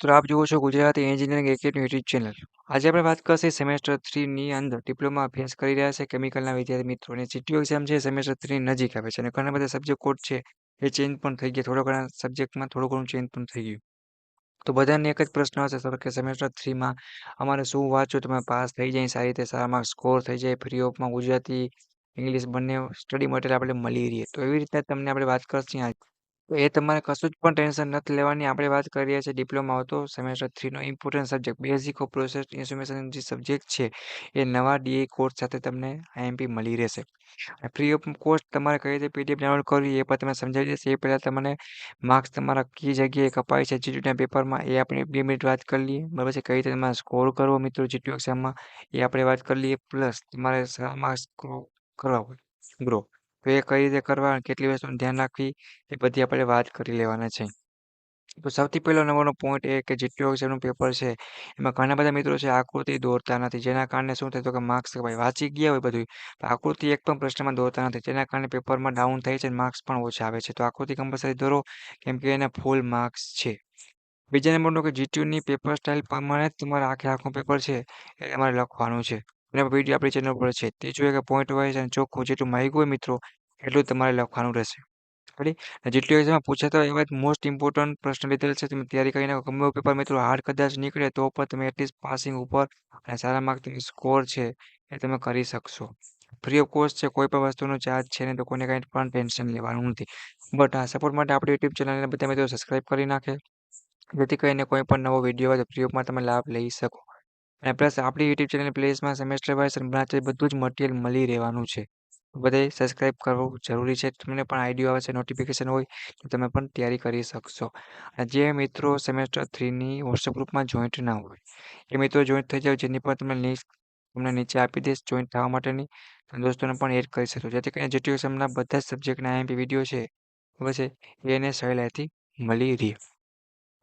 મિત્રો આપ જુઓ છો Gujarati engineering academy YouTube channel. આજે આપણે વાત કરશે સેમેસ્ટર 3 ની અંદર ડિપ્લોમા અભ્યાસ કરી રહ્યા છે કેમિકલના વિદ્યાર્થી મિત્રો અને જીટીયુ એક્ઝામ છે સેમેસ્ટર 3 નજીક આવે છે અને ઘણા બધા સબ્જેક્ટ કોડ છે એ ચેન્જ પણ થઈ ગયા થોડા ઘણા સબ્જેક્ટમાં થોડું ઘણું ચેન્જ પણ થઈ ગયું. તો બધાને એક જ પ્રશ્ન હશે સર કે સેમેસ્ટર 3 માં અમારે શું વાંચવું તમે પાસ થઈ જાય સારી રીતે સારા માર્ક્સ સ્કોર થઈ જાય ફ્રી ઓફમાં ગુજરાતી ઇંગ્લિશ બંને સ્ટડી મટીરિયલ આપણે મળી રહીએ તો એવી રીતે તમને આપણે વાત કરશું આજ. તો એ તમારે કશું જ પણ ટેન્શન નથી લેવાની આપણે વાત કરી રહ્યા છીએ ડિપ્લોમા હતો સેમેસ્ટર 3 નો important subject basic of process instrumentation જે સબ્જેક્ટ છે એ નવા ડીએ કોર્સ સાથે તમને આઈએમપી મળી રહેશે. ફ્રી ઓફ કોસ્ટ તમારે કઈ રીતે પીડીએફ ડાઉનલોડ કરવી એ પણ તમે સમજાવી દેશે એ પહેલાં તમને માર્ક્સ તમારા કઈ જગ્યાએ કપાય છે જીટીયુના પેપરમાં એ આપણે 2 મિનિટ વાત કરી લઈએ બરાબર છે કઈ રીતે તમારે સ્કોર કરવો મિત્રો જીટીયુ એક્ઝામમાં એ આપણે વાત કરી લઈએ પ્લસ તમારે સારા માર્ક્સ કરવા હોય ગ્રો તો એ કઈ રીતે કરવા કેટલી વસ્તુનું ધ્યાન રાખવી એ બધી આપણે વાત કરી લેવાના છે. તો સૌથી પહેલો નંબરનો પોઈન્ટ એ કે જીટીયુ એક્ઝામનું પેપર છે એમાં ઘણા બધા મિત્રો છે આકૃતિ દોરતા નથી જેના કારણે શું થતું કે માર્ક્સ કપાય વાંચી ગયા હોય બધું આકૃતિ એક પણ પ્રશ્નમાં દોરતા નથી જેના કારણે પેપરમાં ડાઉન થાય છે અને માર્ક્સ પણ ઓછા આવે છે તો આકૃતિ કમ્પલસરી દોરો કેમ કે એના ફૂલ માર્ક્સ છે. બીજા નંબરનો કે જીટીયુની પેપર સ્ટાઇલ પ્રમાણે જ તમારે આખું પેપર છે એ તમારે લખવાનું છે એના વિડીયો આપણી ચેનલ પર છે તે જોઈએ કે પોઈન્ટ વાઇઝ અને ચોખ્ખું જેટલું માહિતી હોય મિત્રો એટલું તમારે લખવાનું રહેશે. રેડી જીટીયુ એક્ઝામમાં પૂછાતા એવા મોસ્ટ ઇમ્પોર્ટન્ટ પ્રશ્ન લીધેલ છે તમે તૈયારી કરીને ગમે પેપર મિત્રો હાર્ડ કદાચ નીકળે તો પણ તમે એટલીસ્ટ પાસિંગ ઉપર અને સારા માર્ક તમે સ્કોર છે એ તમે કરી શકશો. ફ્રી ઓફ કોસ્ટ છે કોઈ પણ વસ્તુનો ચાર્જ છે ને તો કોઈને કંઈ પણ ટેન્શન લેવાનું નથી બટ આ સપોર્ટ માટે આપણી યુટ્યુબ ચેનલને બધા મિત્રો સબસ્ક્રાઈબ કરી નાખે જેથી કરીને કોઈ પણ નવો વિડીયો હોય તો ફ્રી ઓફમાં તમે લાભ લઈ શકો અને પ્લસ આપણી યુટ્યુબ ચેનલ પ્લેસમાં સેમેસ્ટર વાઇઝ અને બધું જ મટીરિયલ મળી રહેવાનું છે. બધાએ સબસ્ક્રાઇબ કરવું જરૂરી છે તમને પણ આઈડિયા આવે છે નોટિફિકેશન હોય તો તમે પણ તૈયારી કરી શકશો. અને જે મિત્રો સેમેસ્ટર 3ની વોટ્સઅપ ગ્રુપમાં જોઈન્ટ ના હોય એ મિત્રો જોઈન્ટ થઈ જાવ જેની પર તમને લિંક તમને નીચે આપી દઈશ જોઈન્ટ થવા માટેની દોસ્તોને પણ એડ કરી શકો જેથી કરીને જીટીયુ એક્ઝામના બધા જ સબ્જેક્ટના આઈએમપી વિડીયો છે બરાબર છે એને સહેલાઈથી મળી રહે.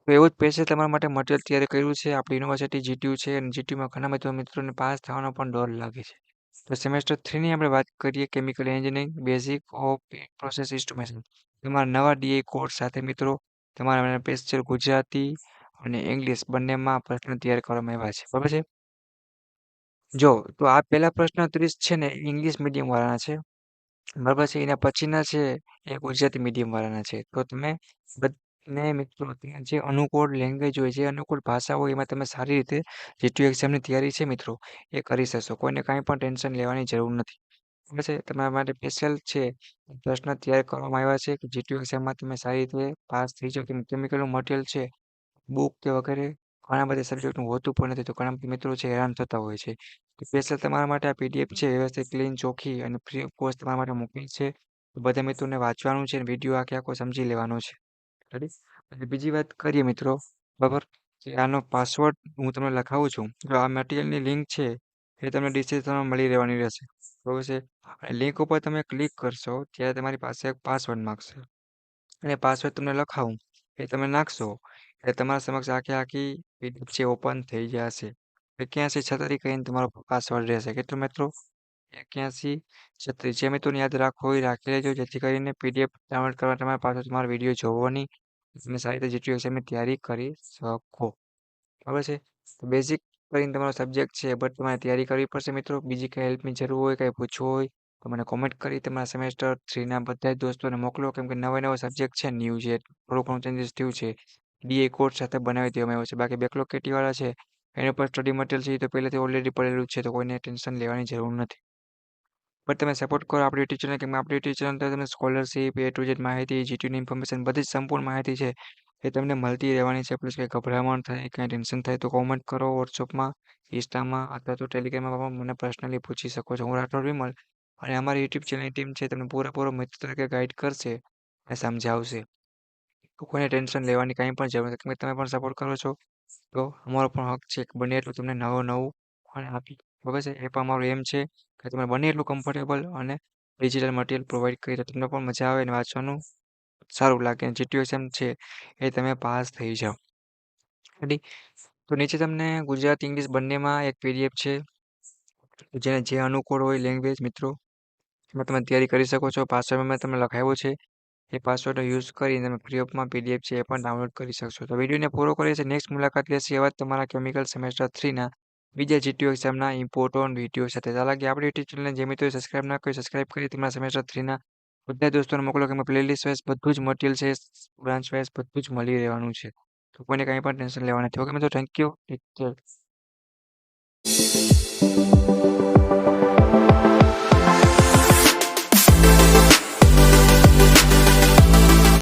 તો એવું જ પેશે તમારા માટે મટીરિયલ તૈયાર કર્યું છે આપણી યુનિવર્સિટી જીટીયુ છે અને જીટીયુમાં ઘણા બધા મિત્રોને પાસ થવાનો પણ ડર લાગે છે. તો સેમેસ્ટર 3ની આપણે વાત કરીએ chemical engineering basic of process instrumentation તમારા નવા ડીએ કોર્સ સાથે મિત્રો તમારા સ્પેશિયલ ગુજરાતી અને ઇંગ્લિશ બંનેમાં પ્રશ્ન તૈયાર કરવામાં આવ્યા છે બરાબર છે. જો તો આ પહેલા પ્રશ્ન 30 છે ને ઇંગ્લિશ મીડિયમ વાળાના છે બરાબર છે એના પછીના છે એ ગુજરાતી મીડિયમ વાળાના છે તો તમે બંને મિત્રો ત્યાં જે અનુકૂળ લેંગ્વેજ હોય જે અનુકૂળ ભાષા હોય એમાં તમે સારી રીતે જીટીયુ એક્ઝામની તૈયારી છે મિત્રો એ કરી શકશો કોઈને કાંઈ પણ ટેન્શન લેવાની જરૂર નથી બરાબર છે તમારા માટે સ્પેશિયલ છે પ્રશ્ન તૈયાર કરવામાં આવ્યા છે કે જીટીયુ એક્ઝામમાં તમે સારી રીતે પાસ થઈ જાઓ કેમ કેમિકલનું મટીરિયલ છે બુક કે વગેરે ઘણા બધા સબ્જેક્ટનું હોતું પણ નથી તો ઘણા બધા મિત્રો છે હેરાન થતા હોય છે તો સ્પેશિયલ તમારા માટે આ પીડીએફ છે વ્યવસ્થિત ક્લીન ચોખ્ખી અને ફ્રી ઓફ કોસ્ટ તમારા માટે મૂકેલ છે તો બધા મિત્રોને વાંચવાનું છે અને વિડીયો આખો સમજી લેવાનો છે. રેડી અને બીજી વાત કરીએ મિત્રો બરાબર કે આનો પાસવર્ડ હું તમને લખાવું છું તો આ મટીરિયલની લિંક છે એ તમને ડિસ્ક્રિપ્શનમાં મળી રહેવાની રહેશે બરાબર છે અને લિંક ઉપર તમે ક્લિક કરશો ત્યારે તમારી પાસે એક પાસવર્ડ માગશે અને પાસવર્ડ તમને લખાવું એ તમે નાખશો એટલે તમારા સમક્ષ આખી પીડીએફ છે ઓપન થઈ જશે 8136 કહીને તમારો પાસવર્ડ રહેશે કેટલો મિત્રો 8136 જે મિત્રોને યાદ રાખવો હોય રાખી લેજો જેથી કરીને પીડીએફ ડાઉનલોડ કરવા તમારા પાસે તમારો વિડીયો જોવો નહીં તમે સારી રીતે જીટીયુ એક્ઝામની તૈયારી કરી શકો બરાબર છે. તો બેઝિક કરીને તમારો સબ્જેક્ટ છે બટ તમારે તૈયારી કરવી પડશે મિત્રો બીજી કંઈ હેલ્પની જરૂર હોય કંઈ પૂછવું હોય તો મને કોમેન્ટ કરી તમારા સેમેસ્ટર 3ના બધા જ દોસ્તોને મોકલો કેમ કે નવો સબ્જેક્ટ છે ન્યૂ છે થોડું ઘણું ચેન્જીસ થયું છે ડીએ કોર્સ સાથે બનાવી દેવામાં આવ્યો છે બાકી બેકલોગ કેટીવાળા છે એના પર સ્ટડી મટીરિયલ છે એ તો પહેલાંથી ઓલરેડી પડેલું જ છે તો કોઈને ટેન્શન લેવાની જરૂર નથી બટ તમે સપોર્ટ કરો આપણી યુટ્યુબ ચેનલ કેમ આપણી યુટ્યુબ ચેનલ તો તમને સ્કોલરશીપ એ ટુ ઝેડ માહિતી જીટીયુની ઇન્ફોર્મેશન બધી જ સંપૂર્ણ માહિતી છે એ તમને મળતી રહેવાની છે પ્લસ કંઈ ગભરામણ થાય કંઈ ટેન્શન થાય તો કોમેન્ટ કરો વોટ્સઅપમાં ઇન્સ્ટામાં અથવા તો ટેલિગ્રામમાં પણ મને પર્સનલી પૂછી શકો છો હું રાઠોડ વિમલ અને અમારી યુટ્યુબ ચેનલની ટીમ છે તમને પૂરેપૂરો મિત્ર તરીકે ગાઈડ કરશે અને સમજાવશે તો કોઈને ટેન્શન લેવાની કંઈ પણ જરૂર નથી તમે પણ સપોર્ટ કરો છો તો અમારો પણ હક છે કે બને એટલું તમને નવું અને આપી બરાબર છે એ પણ અમારું એમ છે કે તમે બને એટલું કમ્ફર્ટેબલ અને ડિજિટલ મટીરિયલ પ્રોવાઈડ કરી તો તમને પણ મજા આવે અને વાંચવાનું સારું લાગે અને જીટીયુ એક્ઝામ છે એ તમે પાસ થઈ જાઓ રેડી તો નીચે તમને ગુજરાતી ઇંગ્લિશ બંનેમાં એક પીડીએફ છે જેને જે અનુકૂળ હોય લેંગ્વેજ મિત્રો એમાં તમે તૈયારી કરી શકો છો પાસવર્ડ મેં તમને લખાવ્યો છે એ પાસવર્ડનો યુઝ કરીને તમે ફ્રી ઓફમાં PDF છે એ પણ ડાઉનલોડ કરી શકશો. તો વિડીયોને પૂરો કરીએ છીએ. નેક્સ્ટ મુલાકાત લેશે એવા જ તમારા કેમિકલ સેમેસ્ટર 3ના બીજા GTO એક્ઝામના ઇમ્પોર્ટન્ટ વિડીયો સાથે. ચાલો કે આપણી યુટ્યુબ ચેનલને જે મિત્રોએ સબસ્ક્રાઇબ ના કરી સબસ્ક્રાઇબ કરી તમારા સેમેસ્ટર 3ના બધા દોસ્તોને મોકલો કે પ્લેલિસ્ટ વાઇઝ બધું જ મટીરિયલ છે, બ્રાન્ચ વાઇઝ બધું જ મળી રહેવાનું છે. તો કોઈને કંઈ પણ ટેન્શન લેવા નથી. ઓકે મિત્રો, થેન્ક યુ. Take care.